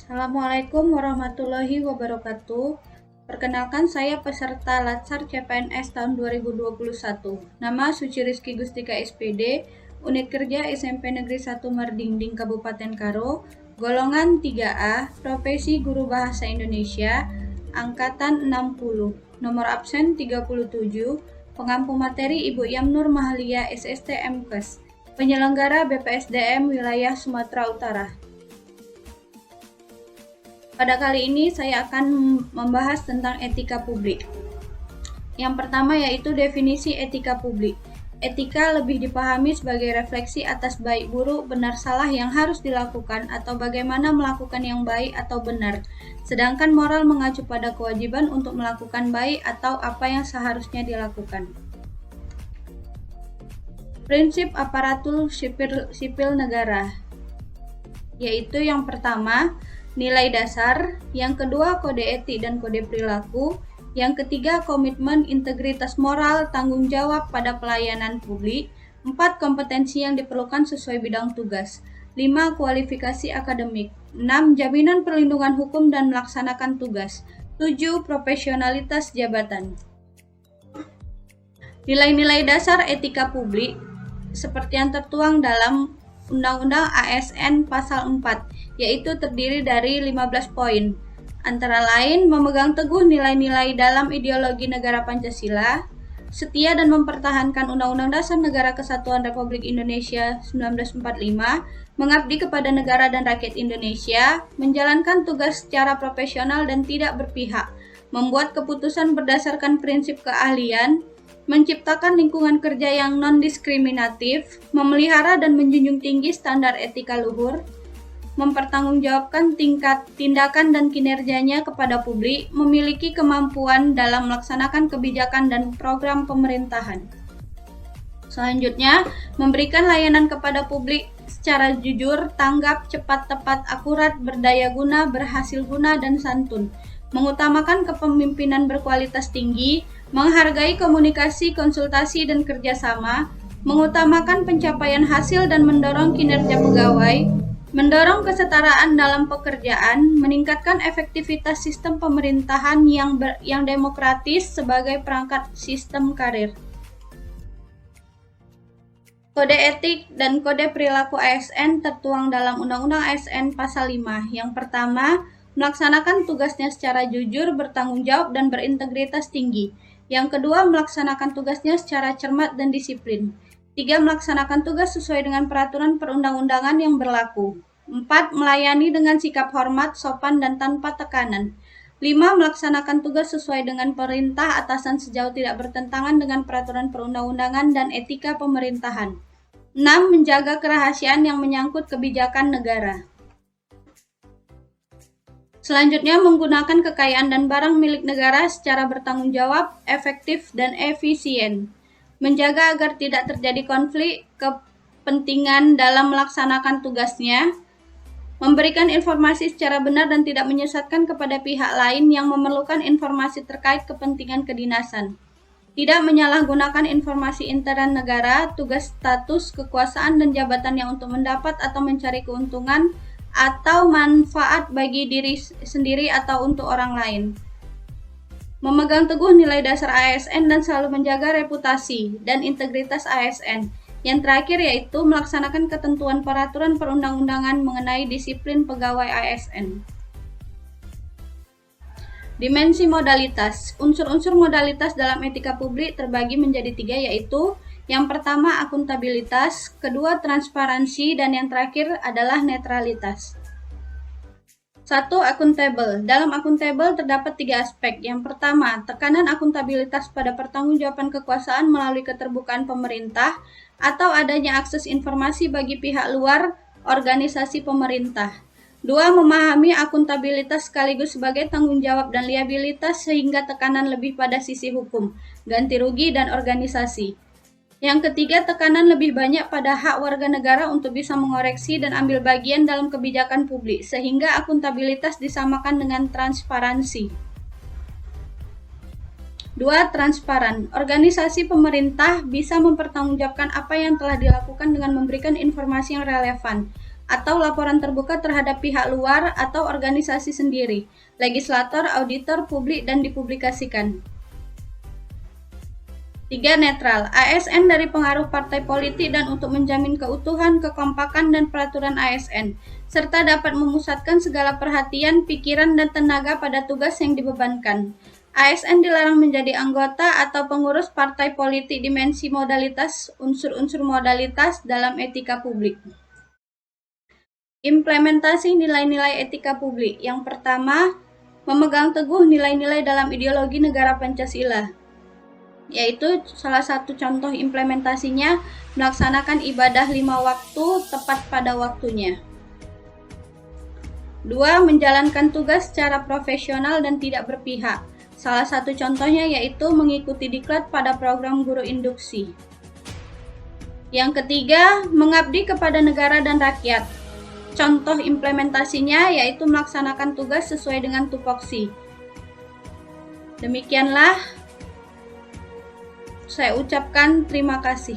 Assalamualaikum warahmatullahi wabarakatuh. Perkenalkan, saya peserta Latsar CPNS tahun 2021. Nama Suci Rizky Gustika SPD, Unit Kerja SMP Negeri 1 Merdingding Kabupaten Karo, golongan 3A, profesi Guru Bahasa Indonesia, angkatan 60, nomor absen 37, pengampu materi Ibu Yamnur Mahalia SST MKes, penyelenggara BPSDM Wilayah Sumatera Utara. Pada kali ini saya akan membahas tentang etika publik. Yang pertama yaitu definisi etika publik. Etika lebih dipahami sebagai refleksi atas baik buruk, benar salah yang harus dilakukan atau bagaimana melakukan yang baik atau benar. Sedangkan moral mengacu pada kewajiban untuk melakukan baik atau apa yang seharusnya dilakukan. Prinsip aparatur sipil negara, yaitu yang pertama, nilai dasar, yang kedua kode etik dan kode perilaku, yang ketiga komitmen, integritas moral, tanggung jawab pada pelayanan publik, 4 kompetensi yang diperlukan sesuai bidang tugas, 5 kualifikasi akademik, 6 jaminan perlindungan hukum dan melaksanakan tugas, 7 profesionalitas jabatan. Nilai-nilai dasar etika publik seperti yang tertuang dalam Undang-Undang ASN Pasal 4, yaitu terdiri dari 15 poin. Antara lain, memegang teguh nilai-nilai dalam ideologi negara Pancasila, setia dan mempertahankan Undang-Undang Dasar Negara Kesatuan Republik Indonesia 1945, mengabdi kepada negara dan rakyat Indonesia, menjalankan tugas secara profesional dan tidak berpihak, membuat keputusan berdasarkan prinsip keahlian, menciptakan lingkungan kerja yang non-diskriminatif, memelihara dan menjunjung tinggi standar etika luhur, mempertanggungjawabkan tingkat tindakan dan kinerjanya kepada publik, memiliki kemampuan dalam melaksanakan kebijakan dan program pemerintahan. Selanjutnya, memberikan layanan kepada publik secara jujur, tanggap, cepat, tepat, akurat, berdaya guna, berhasil guna, dan santun. Mengutamakan kepemimpinan berkualitas tinggi, menghargai komunikasi, konsultasi, dan kerjasama, mengutamakan pencapaian hasil dan mendorong kinerja pegawai, mendorong kesetaraan dalam pekerjaan, meningkatkan efektivitas sistem pemerintahan yang demokratis sebagai perangkat sistem karir. Kode etik dan kode perilaku ASN tertuang dalam Undang-Undang ASN Pasal 5. Yang pertama, melaksanakan tugasnya secara jujur, bertanggung jawab, dan berintegritas tinggi. Yang kedua, melaksanakan tugasnya secara cermat dan disiplin. 3. Melaksanakan tugas sesuai dengan peraturan perundang-undangan yang berlaku. 4. Melayani dengan sikap hormat, sopan, dan tanpa tekanan. 5. Melaksanakan tugas sesuai dengan perintah atasan sejauh tidak bertentangan dengan peraturan perundang-undangan dan etika pemerintahan. 6. Menjaga kerahasiaan yang menyangkut kebijakan negara. Selanjutnya, menggunakan kekayaan dan barang milik negara secara bertanggung jawab, efektif, dan efisien. Menjaga agar tidak terjadi konflik kepentingan dalam melaksanakan tugasnya. Memberikan informasi secara benar dan tidak menyesatkan kepada pihak lain yang memerlukan informasi terkait kepentingan kedinasan. Tidak menyalahgunakan informasi intern negara, tugas, status, kekuasaan, dan jabatannya untuk mendapat atau mencari keuntungan atau manfaat bagi diri sendiri atau untuk orang lain. Memegang teguh nilai dasar ASN dan selalu menjaga reputasi dan integritas ASN. Yang terakhir yaitu melaksanakan ketentuan peraturan perundang-undangan mengenai disiplin pegawai ASN. Dimensi modalitas. Unsur-unsur modalitas dalam etika publik terbagi menjadi 3, yaitu yang pertama akuntabilitas, kedua transparansi, dan yang terakhir adalah netralitas. 1. Akuntabel. Dalam akuntabel terdapat 3 aspek. Yang pertama, tekanan akuntabilitas pada pertanggungjawaban kekuasaan melalui keterbukaan pemerintah atau adanya akses informasi bagi pihak luar organisasi pemerintah. 2. Memahami akuntabilitas sekaligus sebagai tanggung jawab dan liabilitas sehingga tekanan lebih pada sisi hukum, ganti rugi, dan organisasi. Yang ketiga, tekanan lebih banyak pada hak warga negara untuk bisa mengoreksi dan ambil bagian dalam kebijakan publik, sehingga akuntabilitas disamakan dengan transparansi. 2. Transparan. Organisasi pemerintah bisa mempertanggungjawabkan apa yang telah dilakukan dengan memberikan informasi yang relevan. atau laporan terbuka terhadap pihak luar atau organisasi sendiri, legislator, auditor, publik, dan dipublikasikan. 3. Netral. ASN dari pengaruh partai politik dan untuk menjamin keutuhan, kekompakan, dan peraturan ASN, serta dapat memusatkan segala perhatian, pikiran, dan tenaga pada tugas yang dibebankan. ASN dilarang menjadi anggota atau pengurus partai politik dimensi modalitas, unsur-unsur modalitas dalam etika publik. Implementasi nilai-nilai etika publik. Yang pertama, memegang teguh nilai-nilai dalam ideologi negara Pancasila, yaitu salah satu contoh implementasinya melaksanakan ibadah 5 waktu tepat pada waktunya. 2. Menjalankan tugas secara profesional dan tidak berpihak. Salah satu contohnya yaitu mengikuti diklat pada program guru induksi. Yang ketiga, mengabdi kepada negara dan rakyat. Contoh implementasinya yaitu melaksanakan tugas sesuai dengan tupoksi. Demikianlah saya ucapkan terima kasih.